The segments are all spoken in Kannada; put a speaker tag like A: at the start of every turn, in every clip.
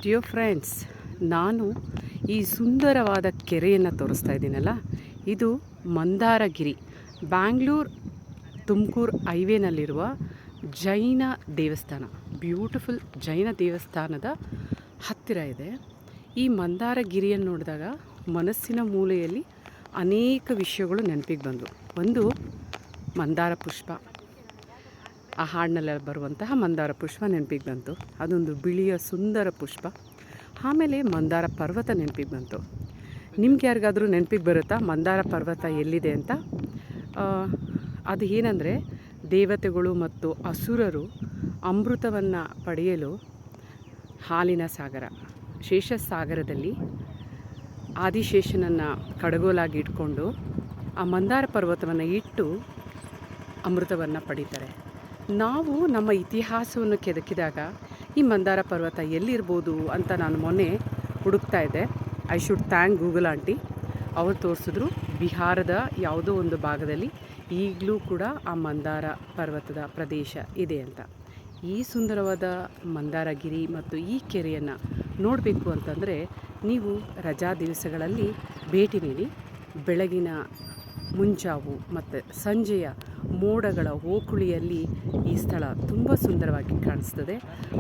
A: ಡಿಯರ್ ಫ್ರೆಂಡ್ಸ್, ನಾನು ಈ ಸುಂದರವಾದ ಕೆರೆಯನ್ನು ತೋರಿಸ್ತಾ ಇದ್ದೀನಲ್ಲ, ಇದು ಮಂದಾರಗಿರಿ, ಬ್ಯಾಂಗ್ಳೂರು ತುಮಕೂರು ಹೈವೇನಲ್ಲಿರುವ ಜೈನ ದೇವಸ್ಥಾನ. ಬ್ಯೂಟಿಫುಲ್ ಜೈನ ದೇವಸ್ಥಾನದ ಹತ್ತಿರ ಇದೆ. ಈ ಮಂದಾರಗಿರಿಯನ್ನು ನೋಡಿದಾಗ ಮನಸ್ಸಿನ ಮೂಲೆಯಲ್ಲಿ ಅನೇಕ ವಿಷಯಗಳು ನೆನಪಿಗೆ ಬಂದವು. ಒಂದು, ಮಂದಾರ ಪುಷ್ಪ, ಆ ಹಾಡಿನಲ್ಲಿ ಬರುವಂತಹ ಮಂದಾರ ಪುಷ್ಪ ನೆನಪಿಗೆ ಬಂತು. ಅದೊಂದು ಬಿಳಿಯ ಸುಂದರ ಪುಷ್ಪ. ಆಮೇಲೆ ಮಂದಾರ ಪರ್ವತ ನೆನಪಿಗೆ ಬಂತು. ನಿಮ್ಗೆ ಯಾರಿಗಾದರೂ ನೆನಪಿಗೆ ಬರುತ್ತಾ ಮಂದಾರ ಪರ್ವತ ಎಲ್ಲಿದೆ ಅಂತ? ಅದು ಏನಂದರೆ, ದೇವತೆಗಳು ಮತ್ತು ಅಸುರರು ಅಮೃತವನ್ನು ಪಡೆಯಲು ಹಾಲಿನ ಸಾಗರ ಶೇಷಸಾಗರದಲ್ಲಿ ಆದಿಶೇಷನನ್ನು ಕಡಗೋಲಾಗಿ ಇಟ್ಕೊಂಡು ಆ ಮಂದಾರ ಪರ್ವತವನ್ನು ಇಟ್ಟು ಅಮೃತವನ್ನು ಪಡೀತಾರೆ. ನಾವು ನಮ್ಮ ಇತಿಹಾಸವನ್ನು ಕೆದಕಿದಾಗ ಈ ಮಂದಾರ ಪರ್ವತ ಎಲ್ಲಿರ್ಬೋದು ಅಂತ ನಾನು ಮೊನ್ನೆ ಹುಡುಕ್ತಾ ಇದ್ದೆ. I should thank Google aunty. ಅವರು ತೋರಿಸಿದ್ರು ಬಿಹಾರದ ಯಾವುದೋ ಒಂದು ಭಾಗದಲ್ಲಿ ಈಗಲೂ ಕೂಡ ಆ ಮಂದಾರ ಪರ್ವತದ ಪ್ರದೇಶ ಇದೆ ಅಂತ. ಈ ಸುಂದರವಾದ ಮಂದಾರಗಿರಿ ಮತ್ತು ಈ ಕೆರೆಯನ್ನು ನೋಡಬೇಕು ಅಂತಂದರೆ ನೀವು ರಜಾ ದಿವಸಗಳಲ್ಲಿ ಭೇಟಿ ನೀಡಿ. ಬೆಳಗಿನ ಮುಂಜಾವು ಮತ್ತು ಸಂಜೆಯ ಮೋಡಗಳ ಓಕುಳಿಯಲ್ಲಿ ಈ ಸ್ಥಳ ತುಂಬ ಸುಂದರವಾಗಿ ಕಾಣಿಸ್ತದೆ.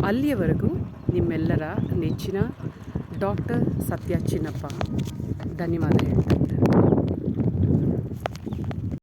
A: ಅಲ್ಲಿಯವರೆಗೂ ನಿಮ್ಮೆಲ್ಲರ ನೆಚ್ಚಿನ ಡಾಕ್ಟರ್ ಸತ್ಯ ಚಿನ್ನಪ್ಪ ಧನ್ಯವಾದ ಹೇಳ್ತಾರೆ.